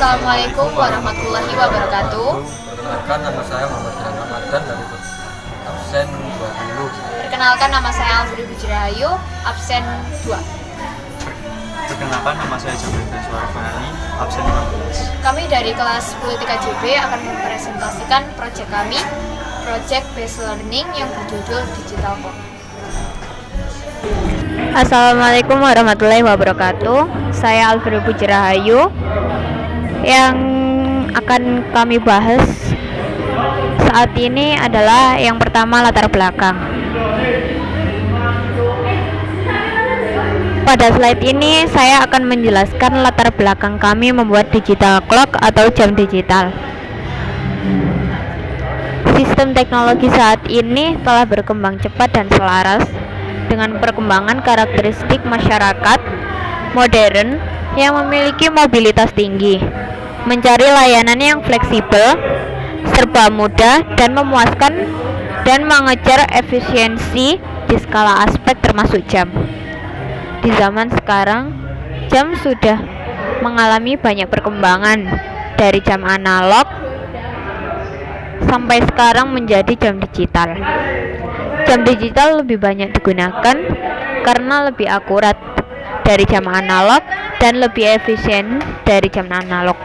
Assalamualaikum warahmatullahi wabarakatuh. Perkenalkan, nama saya Muhammad Ilham Ramadan dari absen 20. Perkenalkan, nama saya Alfri Bujirahayu, absen 2. Perkenalkan, nama saya Jamil Suara Fanani, absen 15. Kami dari kelas 10 JB akan mempresentasikan proyek kami, Project Based Learning yang berjudul Digital Clock. Assalamualaikum warahmatullahi wabarakatuh. Saya Alfri Bujirahayu. Yang akan kami bahas saat ini adalah yang pertama, latar belakang. Pada slide ini saya akan menjelaskan latar belakang kami membuat digital clock atau jam digital. Sistem teknologi saat ini telah berkembang cepat dan selaras dengan perkembangan karakteristik masyarakat modern yang memiliki mobilitas tinggi, mencari layanan yang fleksibel, serba mudah dan memuaskan, dan mengejar efisiensi di skala aspek termasuk jam. Di zaman sekarang, jam sudah mengalami banyak perkembangan, dari jam analog sampai sekarang menjadi jam digital. Jam digital lebih banyak digunakan karena lebih akurat dari jam analog dan lebih efisien dari jam analog.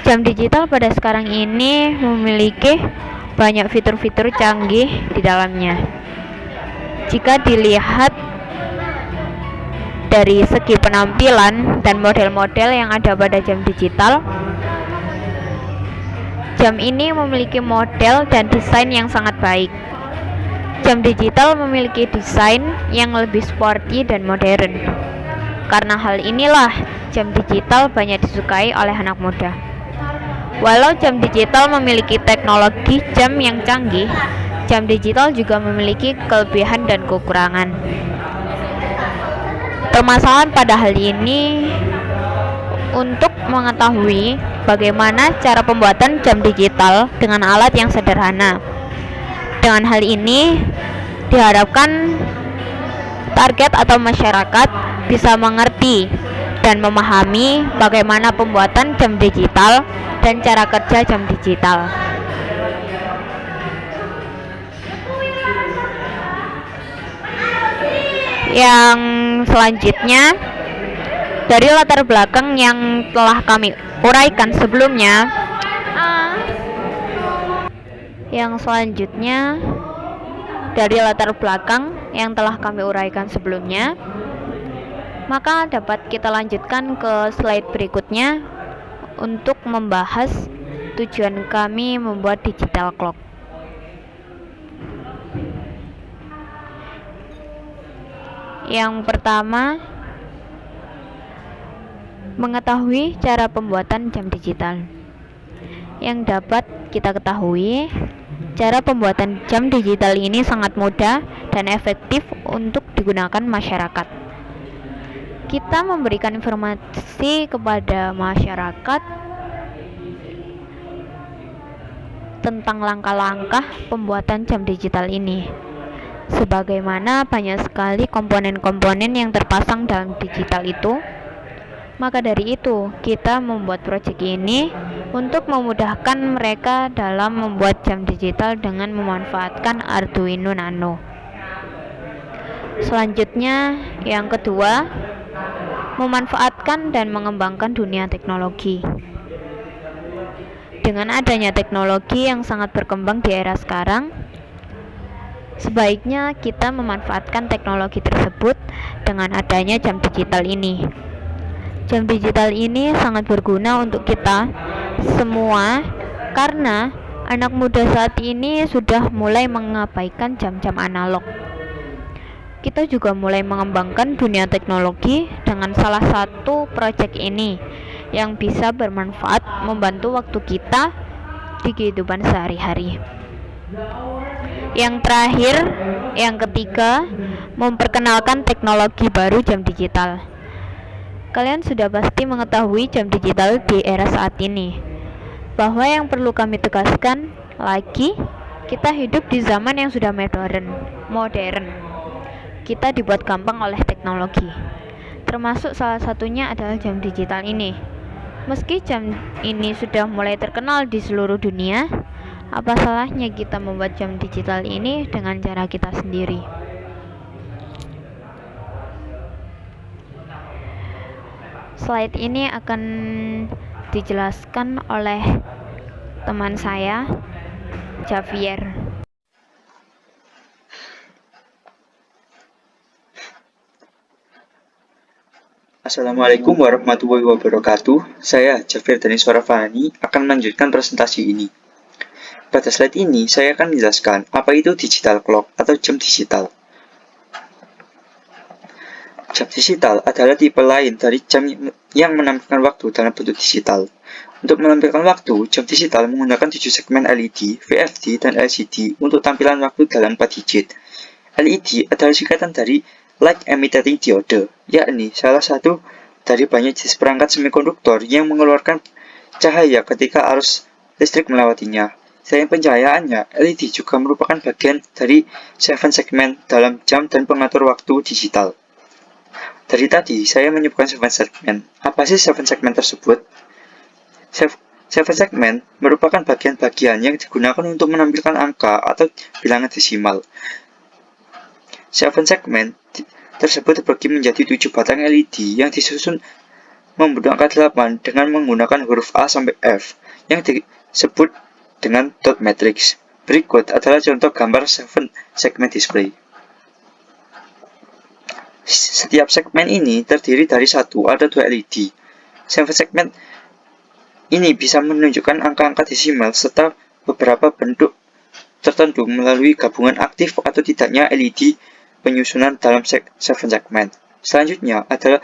Jam digital pada sekarang ini memiliki banyak fitur-fitur canggih di dalamnya. Jika dilihat dari segi penampilan dan model-model yang ada pada jam digital, jam ini memiliki model dan desain yang sangat baik. Jam digital memiliki desain yang lebih sporty dan modern. Karena hal inilah, jam digital banyak disukai oleh anak muda. Walau jam digital memiliki teknologi jam yang canggih, jam digital juga memiliki kelebihan dan kekurangan. Permasalahan pada hal ini, untuk mengetahui bagaimana cara pembuatan jam digital dengan alat yang sederhana. Dengan hal ini diharapkan target atau masyarakat bisa mengerti dan memahami bagaimana pembuatan jam digital dan cara kerja jam digital. Yang selanjutnya, dari latar belakang yang telah kami uraikan sebelumnya, maka dapat kita lanjutkan ke slide berikutnya untuk membahas tujuan kami membuat digital clock. Yang pertama, mengetahui cara pembuatan jam digital. Yang dapat kita ketahui, cara pembuatan jam digital ini sangat mudah dan efektif untuk digunakan masyarakat. Kita memberikan informasi kepada masyarakat tentang langkah-langkah pembuatan jam digital ini. Sebagaimana banyak sekali komponen-komponen yang terpasang dalam digital itu, maka dari itu kita membuat proyek ini untuk memudahkan mereka dalam membuat jam digital dengan memanfaatkan Arduino Nano. Selanjutnya, yang kedua, memanfaatkan dan mengembangkan dunia teknologi. Dengan adanya teknologi yang sangat berkembang di era sekarang, sebaiknya kita memanfaatkan teknologi tersebut dengan adanya jam digital ini. Jam digital ini sangat berguna untuk kita semua karena anak muda saat ini sudah mulai mengabaikan jam-jam analog. Kita juga mulai mengembangkan dunia teknologi dengan salah satu proyek ini yang bisa bermanfaat membantu waktu kita di kehidupan sehari-hari. Yang terakhir, yang ketiga, memperkenalkan teknologi baru jam digital. Kalian sudah pasti mengetahui jam digital di era saat ini. Bahwa yang perlu kami tegaskan lagi, kita hidup di zaman yang sudah modern. Kita dibuat gampang oleh teknologi. Termasuk salah satunya adalah jam digital ini. Meski jam ini sudah mulai terkenal di seluruh dunia, apa salahnya kita membuat jam digital ini dengan cara kita sendiri? Slide ini akan dijelaskan oleh teman saya, Javier. Assalamualaikum warahmatullahi wabarakatuh. Saya, Javier Daniswara Fahani, akan melanjutkan presentasi ini. Pada slide ini, saya akan menjelaskan apa itu digital clock atau jam digital. Jam digital adalah tipe lain dari jam yang menampilkan waktu dalam bentuk digital. Untuk menampilkan waktu, jam digital menggunakan 7 segmen LED, VFD, dan LCD untuk tampilan waktu dalam 4 digit. LED adalah singkatan dari Light Emitting Diode, yakni salah satu dari banyak jenis perangkat semikonduktor yang mengeluarkan cahaya ketika arus listrik melewatinya. Selain pencahayaannya, LED juga merupakan bagian dari 7 segmen dalam jam dan pengatur waktu digital. Dari tadi, saya menyebutkan 7 segmen. Apa sih 7 segmen tersebut? 7 segmen merupakan bagian-bagian yang digunakan untuk menampilkan angka atau bilangan desimal. 7 segmen tersebut terbagi menjadi 7 batang LED yang disusun membentuk angka 8 dengan menggunakan huruf A sampai F yang disebut dengan dot matrix. Berikut adalah contoh gambar 7 segmen display. Setiap segmen ini terdiri dari 1 atau 2 LED. 7 segmen ini bisa menunjukkan angka-angka desimal serta beberapa bentuk tertentu melalui gabungan aktif atau tidaknya LED penyusunan dalam 7 segmen. Selanjutnya adalah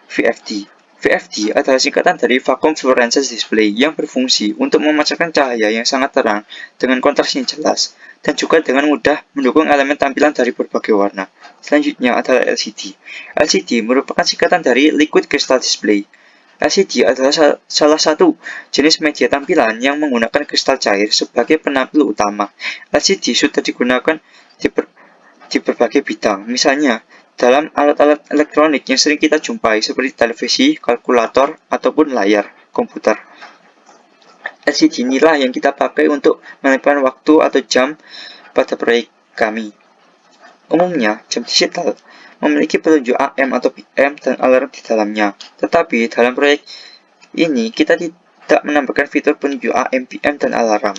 VFD. VFD adalah singkatan dari Vacuum Fluorescence Display yang berfungsi untuk memancarkan cahaya yang sangat terang dengan kontras yang jelas dan juga dengan mudah mendukung elemen tampilan dari berbagai warna. Selanjutnya adalah LCD. LCD merupakan singkatan dari Liquid Crystal Display. LCD adalah salah satu jenis media tampilan yang menggunakan kristal cair sebagai penampil utama. LCD sudah digunakan di berbagai bidang, misalnya dalam alat-alat elektronik yang sering kita jumpai seperti televisi, kalkulator, ataupun layar komputer. LCD inilah yang kita pakai untuk menentukan waktu atau jam pada proyek kami. Umumnya, jam digital memiliki petunjuk AM atau PM dan alarm di dalamnya. Tetapi dalam proyek ini kita tidak menambahkan fitur penunjuk AM, PM, dan alarm.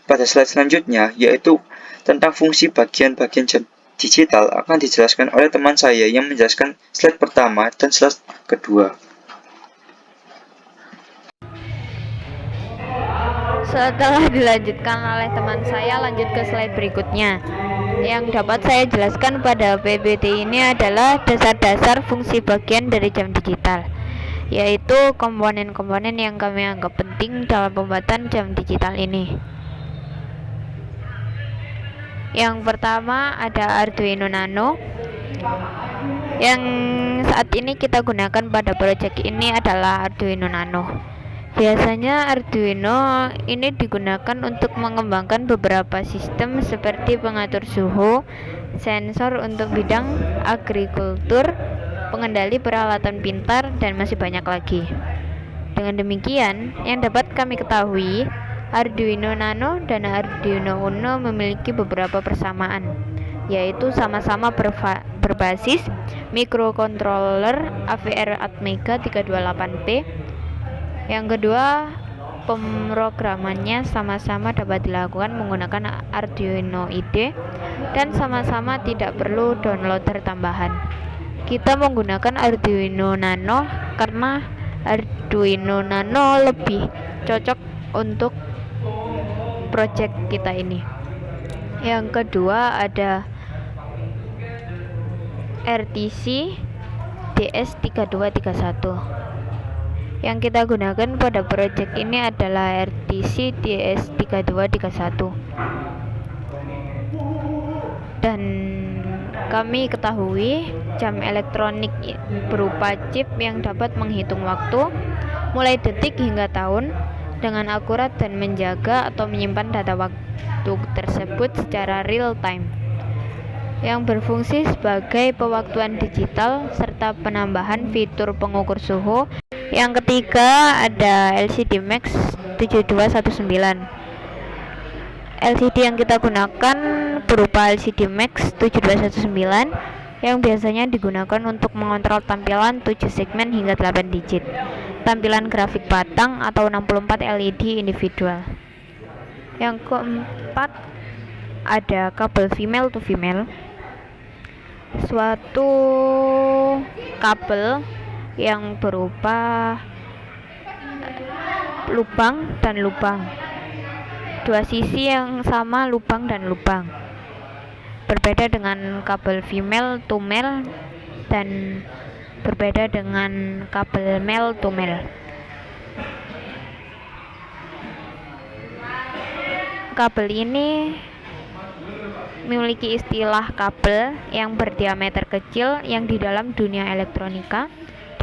Pada slide selanjutnya, yaitu tentang fungsi bagian-bagian jam digital, akan dijelaskan oleh teman saya yang menjelaskan slide pertama dan slide kedua. Setelah dilanjutkan oleh teman saya, lanjut ke slide berikutnya. Yang dapat saya jelaskan pada PPT ini adalah dasar-dasar fungsi bagian dari jam digital, yaitu komponen-komponen yang kami anggap penting dalam pembuatan jam digital ini. Yang pertama ada Arduino Nano. Yang saat ini kita gunakan pada proyek ini adalah Arduino Nano. Biasanya Arduino ini digunakan untuk mengembangkan beberapa sistem seperti pengatur suhu, sensor untuk bidang agrikultur, pengendali peralatan pintar, dan masih banyak lagi. Dengan demikian, yang dapat kami ketahui, Arduino Nano dan Arduino Uno memiliki beberapa persamaan, yaitu sama-sama berbasis microcontroller AVR Atmega 328P. Yang kedua, pemrogramannya sama-sama dapat dilakukan menggunakan Arduino IDE dan sama-sama tidak perlu downloader tambahan. Kita menggunakan Arduino Nano karena Arduino Nano lebih cocok untuk project kita ini. Yang kedua ada RTC DS3231. Yang kita gunakan pada project ini adalah RTC DS3231. Dan kami ketahui jam elektronik berupa chip yang dapat menghitung waktu mulai detik hingga tahun dengan akurat dan menjaga atau menyimpan data waktu tersebut secara real time, yang berfungsi sebagai pewaktuan digital serta penambahan fitur pengukur suhu Yang ketiga ada LCD Max 7219. LCD yang kita gunakan berupa LCD Max 7219 yang biasanya digunakan untuk mengontrol tampilan 7 segmen hingga 8 digit, tampilan grafik batang atau 64 LED individual. Yang keempat ada kabel female to female, suatu kabel yang berupa lubang dan lubang, dua sisi yang sama lubang dan lubang. Berbeda dengan kabel female to male dan berbeda dengan kabel male to male. Kabel ini memiliki istilah kabel yang berdiameter kecil yang di dalam dunia elektronika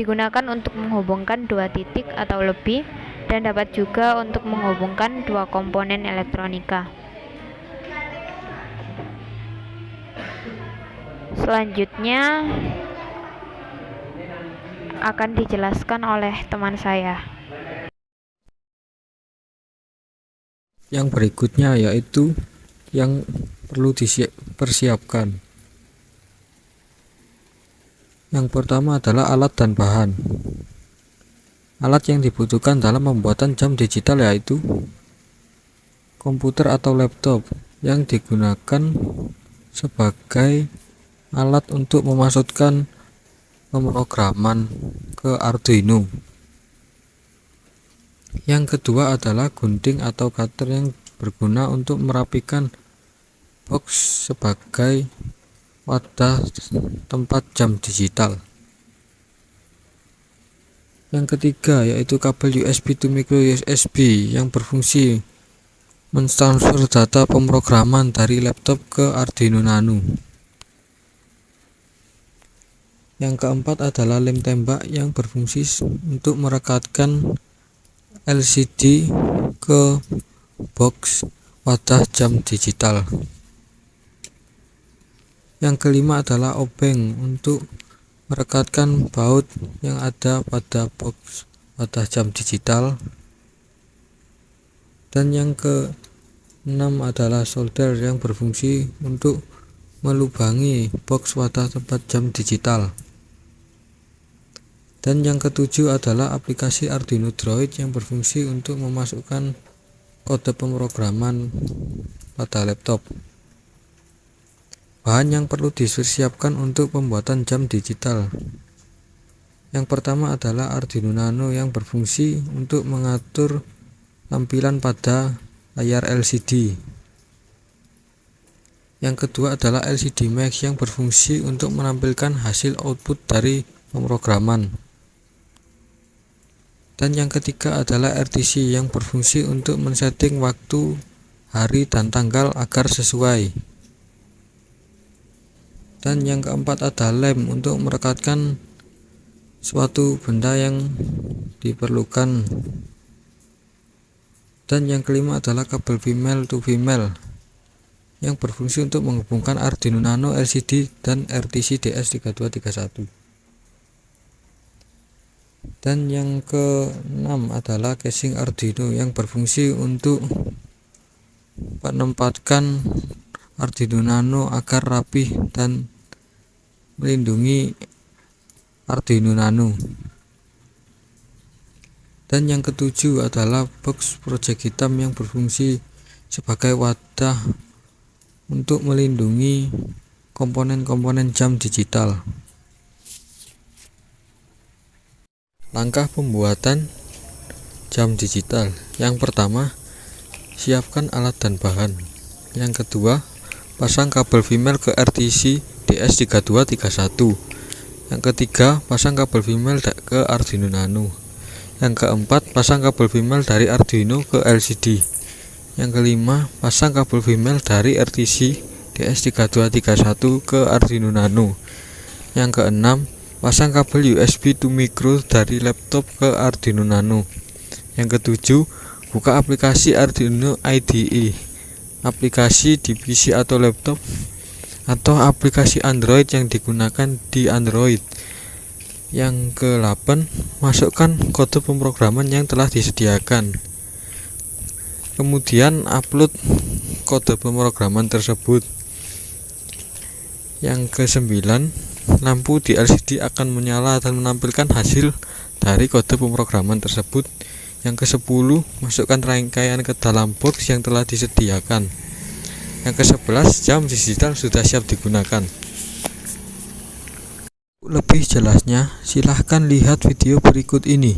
digunakan untuk menghubungkan dua titik atau lebih dan dapat juga untuk menghubungkan dua komponen elektronika. Selanjutnya akan dijelaskan oleh teman saya. Yang berikutnya yaitu yang perlu dipersiapkan. Yang pertama adalah alat dan bahan. Alat yang dibutuhkan dalam pembuatan jam digital yaitu komputer atau laptop yang digunakan sebagai alat untuk memasukkan pemrograman ke Arduino. Yang kedua adalah gunting atau cutter yang berguna untuk merapikan box sebagai wadah tempat jam digital. Yang ketiga yaitu kabel USB to micro USB yang berfungsi mentransfer data pemrograman dari laptop ke Arduino Nano. Yang keempat adalah lem tembak yang berfungsi untuk merekatkan LCD ke box wadah jam digital. Yang kelima adalah obeng untuk merekatkan baut yang ada pada box wadah jam digital. Dan yang keenam adalah solder yang berfungsi untuk melubangi box wadah tempat jam digital. Dan yang ketujuh adalah aplikasi Arduino Droid yang berfungsi untuk memasukkan kode pemrograman pada laptop. Bahan yang perlu dipersiapkan untuk pembuatan jam digital. Yang pertama adalah Arduino Nano yang berfungsi untuk mengatur tampilan pada layar LCD. Yang kedua adalah LCD Max yang berfungsi untuk menampilkan hasil output dari pemrograman. Dan yang ketiga adalah RTC yang berfungsi untuk men-setting waktu, hari, dan tanggal agar sesuai. Dan yang keempat ada lem untuk merekatkan suatu benda yang diperlukan. Dan yang kelima adalah kabel female to female yang berfungsi untuk menghubungkan Arduino Nano LCD dan RTC DS3231. Dan yang keenam adalah casing Arduino yang berfungsi untuk menempatkan Arduino Nano agar rapih dan melindungi Arduino Nano. Dan yang ketujuh adalah box project hitam yang berfungsi sebagai wadah untuk melindungi komponen-komponen jam digital. Langkah pembuatan jam digital. Yang pertama, siapkan alat dan bahan. Yang kedua, pasang kabel female ke RTC DS3231. Yang ketiga, pasang kabel female ke Arduino Nano. Yang keempat, pasang kabel female dari Arduino ke LCD. Yang kelima, pasang kabel female dari RTC DS3231 ke Arduino Nano. Yang keenam, pasang kabel USB to micro dari laptop ke Arduino Nano. Yang ketujuh, buka aplikasi Arduino IDE, aplikasi di PC atau laptop, atau aplikasi Android yang digunakan di Android. Yang ke-8, masukkan kode pemrograman yang telah disediakan. Kemudian upload kode pemrograman tersebut. Yang ke-9, lampu di LCD akan menyala dan menampilkan hasil dari kode pemrograman tersebut. Yang ke-10, masukkan rangkaian ke dalam box yang telah disediakan. Yang ke-11, jam digital sudah siap digunakan. Lebih jelasnya, silahkan lihat video berikut ini.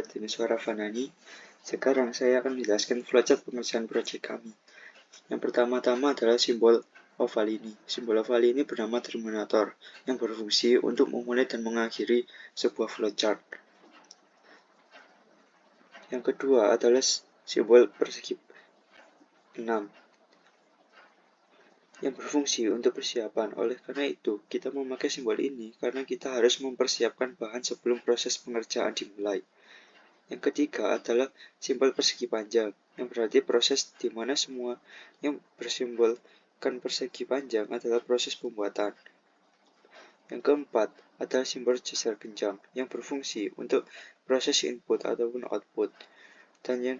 Martinuswara Fanani. Sekarang saya akan menjelaskan flowchart pengerjaan proyek kami. Yang pertama-tama adalah simbol oval ini. Simbol oval ini bernama terminator yang berfungsi untuk memulai dan mengakhiri sebuah flowchart. Yang kedua adalah simbol persegi 6 yang berfungsi untuk persiapan. Oleh karena itu, kita memakai simbol ini karena kita harus mempersiapkan bahan sebelum proses pengerjaan dimulai. Yang ketiga adalah simbol persegi panjang, yang berarti proses di mana semua yang bersimbolkan persegi panjang adalah proses pembuatan. Yang keempat adalah simbol geser kencang, yang berfungsi untuk proses input ataupun output. Dan yang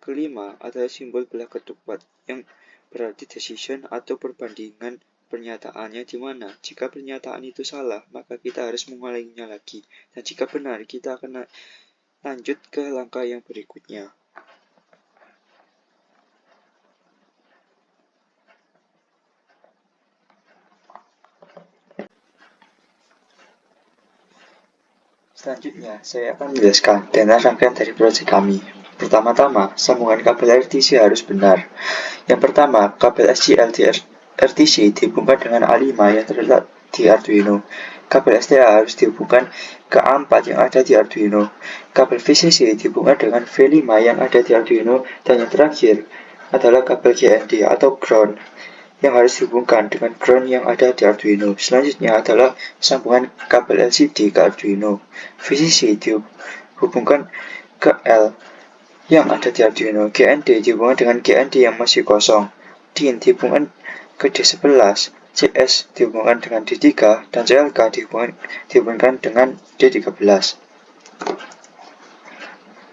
kelima adalah simbol belah ketupat, yang berarti decision atau perbandingan pernyataannya, di mana jika pernyataan itu salah, maka kita harus mengulanginya lagi. Dan jika benar, kita akan lanjut ke langkah yang berikutnya. Selanjutnya, saya akan menjelaskan data rangkaian dari proyek kami. Pertama-tama, sambungan kabel RTC harus benar. Yang pertama, kabel SCLT RTC dihubungkan dengan A5 yang terletak di Arduino. Kabel STA harus dihubungkan ke A4 yang ada di Arduino. Kabel VCC dihubungkan dengan V5 yang ada di Arduino. Dan yang terakhir adalah kabel GND atau ground yang harus dihubungkan dengan ground yang ada di Arduino. Selanjutnya adalah sambungan kabel LCD ke Arduino. VCC dihubungkan ke L yang ada di Arduino. GND dihubungkan dengan GND yang masih kosong. DIN dihubungkan ke D11. CS dihubungkan dengan D3 dan CLK dihubungkan dengan D13.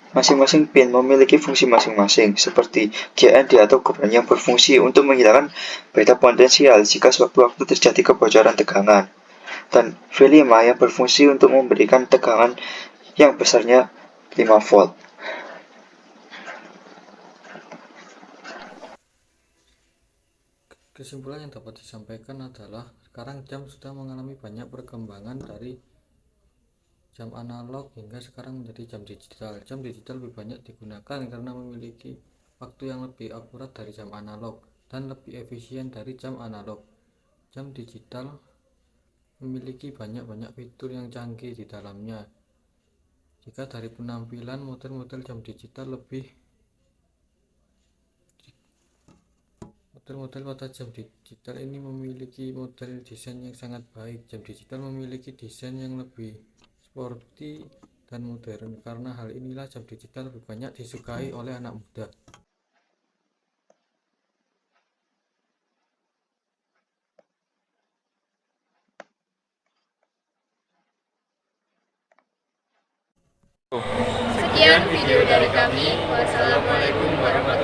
Masing-masing pin memiliki fungsi masing-masing, seperti GND atau ground yang berfungsi untuk menghilangkan beta potensial jika sewaktu-waktu terjadi kebocoran tegangan, dan V5 yang berfungsi untuk memberikan tegangan yang besarnya 5 volt. Kesimpulan yang dapat disampaikan adalah sekarang jam sudah mengalami banyak perkembangan dari jam analog hingga sekarang menjadi jam digital. Jam digital lebih banyak digunakan karena memiliki waktu yang lebih akurat dari jam analog dan lebih efisien dari jam analog. Jam digital memiliki banyak fitur yang canggih di dalamnya. Jika dari penampilan, model-model jam digital model pada jam digital ini memiliki model desain yang sangat baik. Jam digital memiliki desain yang lebih sporty dan modern. Karena hal inilah jam digital lebih banyak disukai oleh anak muda. Sekian video dari kami. Wassalamualaikum warahmatullahi wabarakatuh.